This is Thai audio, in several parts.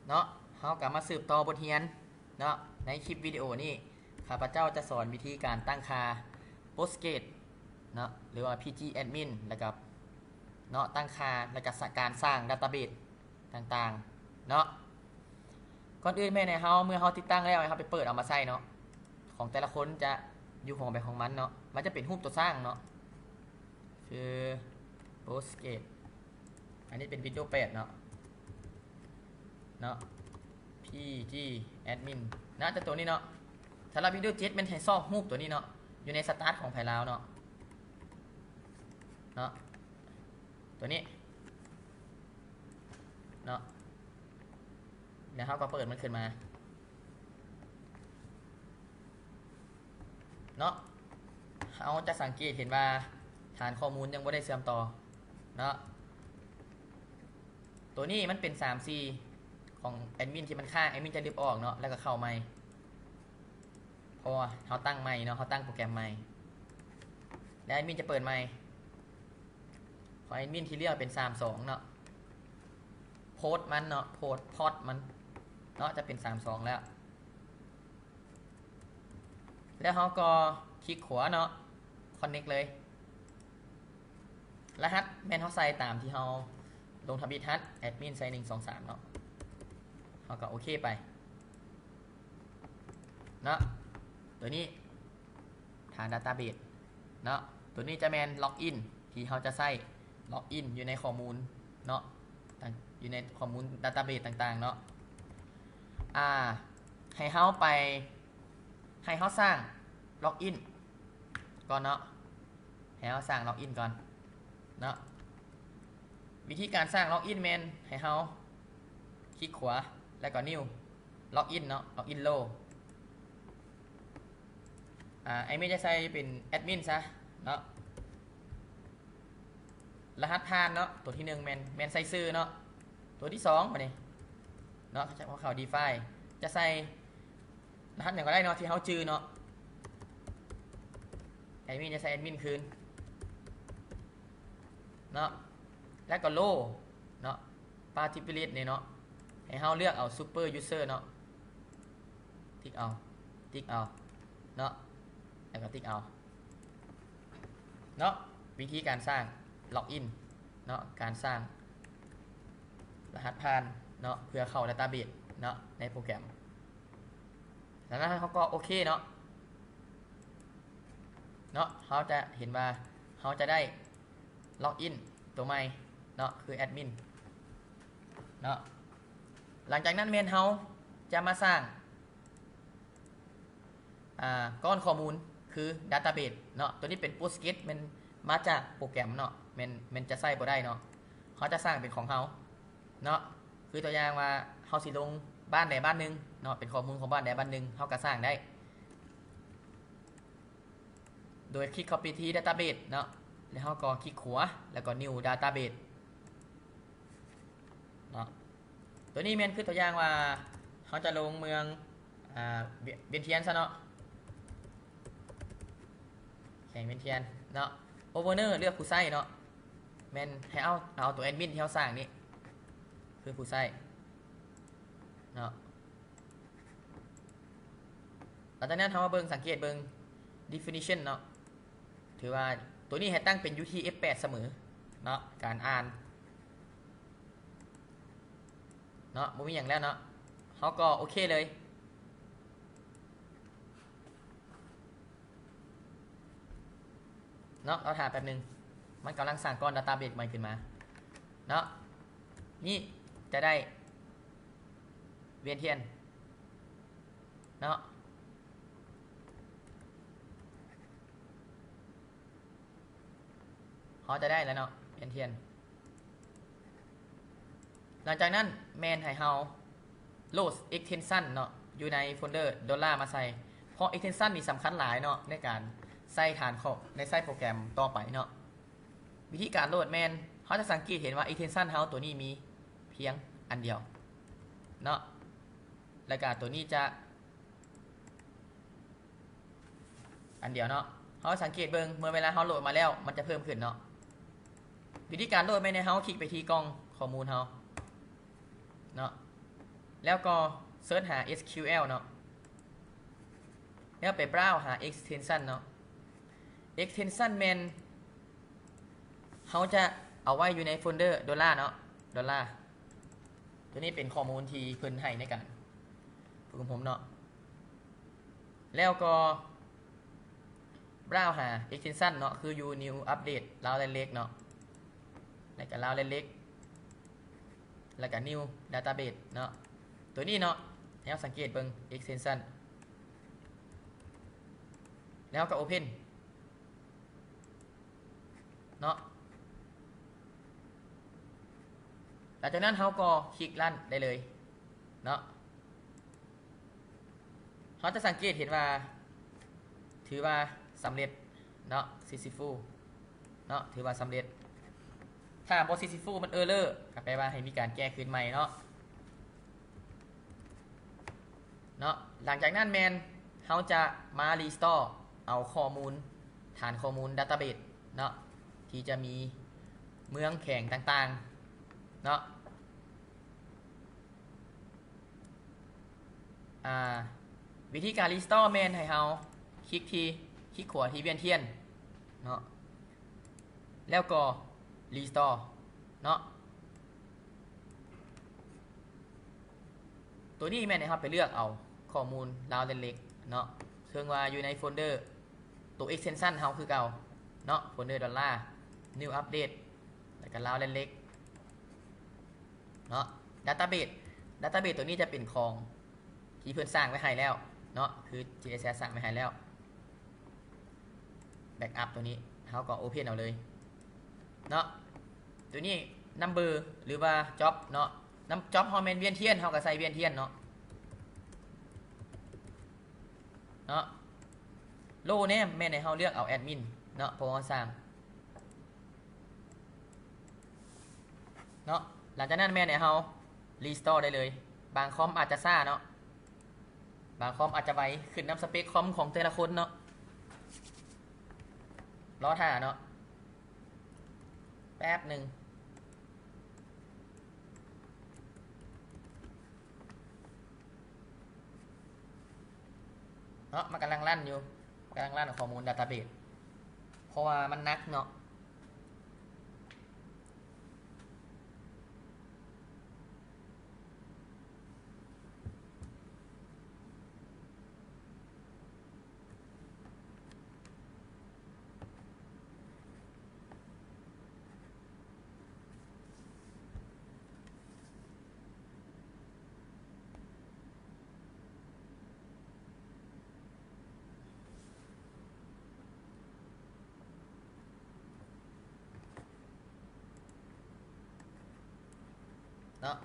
เนาะเขากลับมาสืบต่อบทเรียนเนาะในคลิปวิดีโอนี้ข้าพเจ้าจะสอนวิธีการตั้งค่า Postgres เนาะหรือว่า PG Admin แล้วก็เนาะตั้งค่าและก็การสร้างดัตต้าเบสต่างๆเนาะก่อนอื่นแม่ในเฮาเมื่อเฮาติดตั้งแล้วให้เฮาไปเปิดเอามาใส่เนาะของแต่ละคนจะอยู่ของแบบของมันเนาะมันจะเป็นรูปตัวสร้างเนาะคือ Postgres อันนี้เป็นวิดีโอ8เนาะPG Admin นะแต่ตัวนี้เนาะสำหรับวิดีโอ7มันให้ซอกรูปตัวนี้เนาะอยู่ในสตาร์ทของไผ่ลาวเนาะตัวนี้เนาะเดี๋ยวเขาก็เปิดมันขึ้นมาเนาะเขาจะสังเกตเห็นว่าฐานข้อมูลยังไม่ได้เชื่อมต่อเนาะตัวนี้มันเป็น 3C ของแอดมินที่มันค้างแอดมินจะดึบออกเนาะแล้วก็เข้าใหม่เพราะว่าเขาตั้งใหม่เนาะเขาตั้งโปรแกรมใหม่แล้วแอดมินจะเปิดใหม่ของแอดมินที่เรียกเป็น32เนาะโพสมันเนาะพอดมันเนาะจะเป็น32แล้วเขาก็คลิกขวาเนาะคอนเนคเลยรหัสแมนเขาใส่ตามที่เขาลงทะเบียนทัดแอดมินใส่123เนาะเขาก็โอเคไปเนาะตัวนี้ฐานดัตต้าเบสเนาะตัวนี้จะแมนล็อกอินที่เขาจะใส่ล็อกอินอยู่ในข้อมูลเนาะอยู่ในข้อมูลดัตต้าเบสต่างๆเนาะให้เขาไปให้เขาสร้างล็อกอินก่อนเนาะให้เขาสร้างล็อกอินก่อนเนาะวิธีการสร้างล็อกอินแมนให้เขาคลิกขวาแล้วก็นิ้วล็อกอินเนาะล็อกอินโลไอ้ไม่จะใส่เป็นแอดมินซะเนาะรหัสผ่านเนาะตัวที่1แมนใส่ซื้อเนาะตัวที่2มาเนี่ยเนาะพอเขาดีไฟจะใส่รหัสอย่างก็ได้เนาะที่เขาจือเนาะแอดมินจะใส่แอดมินคืนเนาะแล้วก็โลเนาะปาร์ติฟิลิตเนี่ยเนาะให้เขาเลือกเอาซูเปอร์ยูเซอร์เนาะติ๊กเอาเนาะแล้วก็ติ๊กเอาเนาะวิธีการสร้างล็อกอินเนาะการสร้างรหัสผ่านเนาะเพื่อเข้าดัตต้าเบสเนาะในโปรแกรมแล้วนั้นเขาก็โอเคเนาะเขาจะเห็นว่าเขาจะได้ล็อกอินตัวใหม่เนาะคือแอดมินเนาะหลังจากนั้นเมนเฮาจะมาสร้างก้อนข้อมูลคือดัตต้าเบสเนาะตัวนี้เป็น Postgres มันมาจากโปรแกรมเนาะมันจะใส่บ่ได้เนาะเขาจะสร้างเป็นของเฮาเนาะคือตัวอย่างว่าเฮาสิลงบ้านใดบ้านหนึ่งเนาะเป็นข้อมูลของบ้านใดบ้านหนึ่งเฮาก็สร้างได้โดยคลิก copy ที่ database เนาะแล้วเฮาก็คลิกขวาแล้วก็ new database เนาะตัวนี้แม่นคือตัวอย่างว่าเฮาจะลงเมืองเวียนเทียนซะเนาะแข่งเวียนเทียนเนาะโอเวอร์เนอร์เลือกผู้ใช้เนาะแม่นให้เอาตัวแอดมินที่เฮาสร้างนี่คือผู้ใช้เนาะหลังจากนั้นเฮามาเบิ่งสังเกตเบิ่ง definition เนาะถือว่าตัวนี้ให้ตั้งเป็น UTF-8 เสมอเนาะการอ่านเนาะบ่มีอย่างแล้วเนาะเขาก็โอเคเลยเนาะเราถามแป๊บนึงมันกำลังสร้างก้อนดัตต้าเบสใหม่ขึ้นมาเนาะนี่จะได้เวียนเทียนเนาะเขาจะได้แล้วเนาะเวียนเทียนหลังจากนั้นแมนให้เฮาโหลด extension เนาะอยู่ในโฟลเดอร์ดอลลาร์มาใส่เพราะ extension นี่สำคัญหลายเนาะในการใส่ฐานข้อในใส่โปรแกรมต่อไปเนาะวิธีการโหลดแมนเขาจะสังเกตเห็นว่า extension เฮาตัวนี้มีเพียงอันเดียวเนาะรายการตัวนี้จะอันเดียวเนาะเขาสังเกตเบิ่งเมื่อเวลาเขาโหลดมาแล้วมันจะเพิ่มขึ้นเนาะวิธีการโหลดไม่ในเฮาคลิกไปที่กล้องข้อมูลเฮาเนาะ แล้วก็เสิร์ชหา SQL เนาะแล้วไปเบราว์หา extension เนาะ extension แมนเขาจะเอาไว้อยู่ในโฟลเดอร์ดอลลาร์เนาะดอลลาร์ตัวนี้เป็นข้อมูลที่เพิ่นให้ในการฝึกของผมเนาะแล้วก็เบราว์หา extension เนาะคือ u new update ลาวเล็กเนาะแล้วก็ลาวเล็กแล้วก็ new database เนาะตัวนี้เนาะให้เราสังเกตเบิ่ง extension แล้วก็ open เนาะหลังจากนั้นเราก็คลิกลั่นได้เลยเนาะเราจะสังเกตเห็นว่าถือว่าสำเร็จเนาะ successful เนาะถือว่าสำเร็จถ้าบ่ successful มันerror ก็แปลว่าให้มีการแก้คืนใหม่เนาะหลังจากนั้นแมนเขาจะมา restore เอาข้อมูลฐานข้อมูล database เนาะที่จะมีเมืองแข่งต่างๆเนาะวิธีการ restore แมนให้เขาคลิกขวาที่เวียนเทียนเนาะแล้วก็ restore เนาะตัวนี้แม่นนะครับไปเลือกเอาข้อมูลราวเล็กๆเนาะซึ่งว่าอยู่ในโฟลเดอร์ตัว extension เฮาคือเก่าเนาะโฟลเดอร์ดอลลาร์ new update แล้วก็ราวเล็กๆเนาะ database ตัวนี้จะเป็นของที่เพิ่นสร้างไว้ให้แล้วเนาะคือ GSS สร้างไว้ให้แล้ว backup ตัวนี้เฮาก็ open เอาเลยเนาะตัวนี้ number หรือว่า job เนาะjob เฮาแม่นเวียนเทียนเฮาก็ใส่เวียนเทียนเนาะโลเนี่ยแม่ในเฮาเลือกเอาแอดมินเนาะเพราะว่าสร้างเนาะหลังจากนั้นแม่ในเฮารีสตอร์ได้เลยบางคอมอาจจะซ่าเนาะบางคอมอาจจะไวขึ้นน้ำสเปคคอมของแต่ละคนเนาะรอท่าเนาะแป๊บหนึ่งเนาะมันกำลังลั่นอยู่กำลังลั่นข้อมูล database เพราะว่ามันนักเนาะ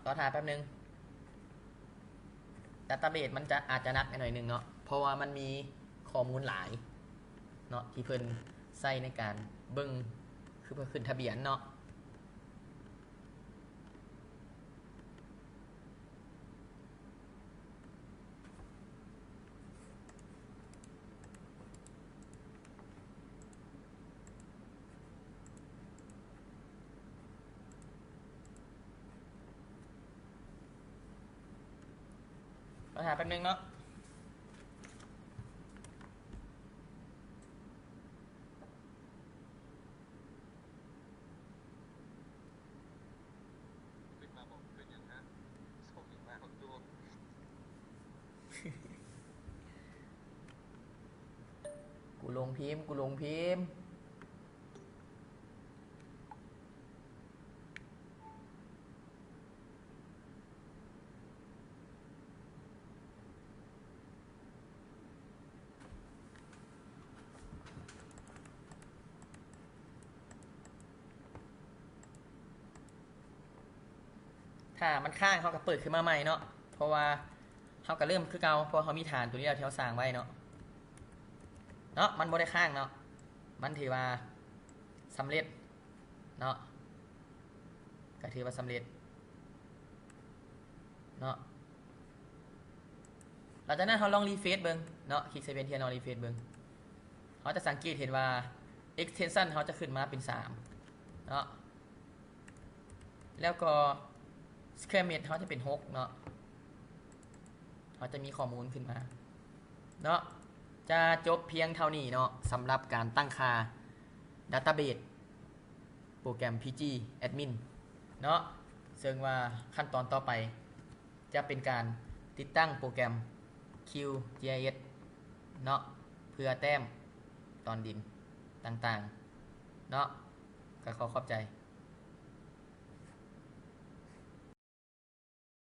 รอท่าแป๊บนึง database มันจะอาจจะนักหน่อยนึงเนาะเพราะว่ามันมีข้อมูลหลายเนาะที่เพิ่นใส่ในการเบิ่งคือเพื่อขึ้นทะเบียนเนาะรอท่าแป๊บนึงเนาะกูลงพิมพ์ถ้ามันค้างเขาก็เปิดขึ้นมาใหม่เนาะเพราะว่าเขาก็เริ่มคือเก่าเพราะเขามีฐานตัวนี้เราที่เขาสร้างไว้เนาะมันบ่ได้ค้างเนาะมันถือว่าสำเร็จเนาะก็ถือว่าสำเร็จเนาะหลังจากนั้นเขาลองรีเฟซเบิ่งเนาะคลิกเซเว่นเทียนลองรีเฟซเบิ่งเขาจะสังเกตเห็นว่า extension เขาจะขึ้นมาเป็น3เนาะแล้วก็ square meter เขาจะเป็น6เนาะ เขาจะมีข้อมูลขึ้นมาเนาะจะจบเพียงเท่านี้เนาะสำหรับการตั้งค่า Database โปรแกรม PG Admin เนาะซึ่งว่าขั้นตอนต่อไปจะเป็นการติดตั้งโปรแกรม QGIS เนาะเพื่อแต้มตอนดินต่างๆเนาะก็ขอขอบใจ